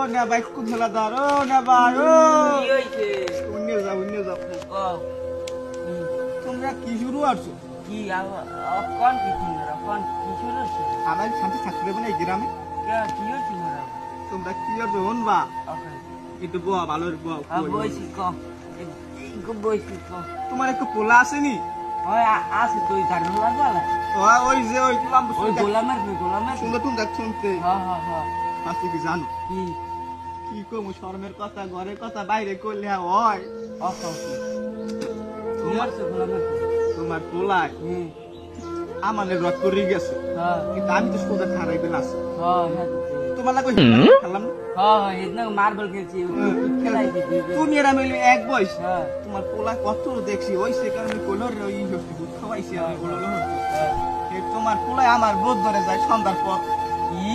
না ভাই কোন ঝোলা দাও ও না ভাই ও কি হইছে অন্য যাও তোমরা কি শুরু আছো কি কোন কিছু না কোন কিছু না আমার শান্তি থাকতে দেবে না এই গ্রামে কি হইছে মোরা তোমরা কি হবে হনবা ওকে একটু বোয়া ভালো বোয়া বইছি বইছি তোমার একটু পোলা আসেনি ওই আছে তুই ঝাড়ু লাগবালা ওই যে ওই ওই গোলামের সুন্দর তুমি দেখ শুনতে হ্যাঁ আসলে কি জানো কি কি কমু শর্মের কথা ঘরের কথা বাইরে করলে হয় তোমার সে গোলামের তোমার পোলায় হুম আমাদের রদ করে গেছে হ্যাঁ কিন্তু আমি তো সোজা খারাই বেলা আছে হ্যাঁ তোমার লাগে খেলাম না এদিন মার্বেল খেলছি খেলাই দিবি তুমি এরা মিলে এক বয়স হ্যাঁ তোমার পোলা কত দেখছি ওই সে কারণে কোলোর ওই দুধ খাওয়াইছি আমি বললো তোমার পোলায় আমার বোধ ধরে যায় সন্ধ্যার পর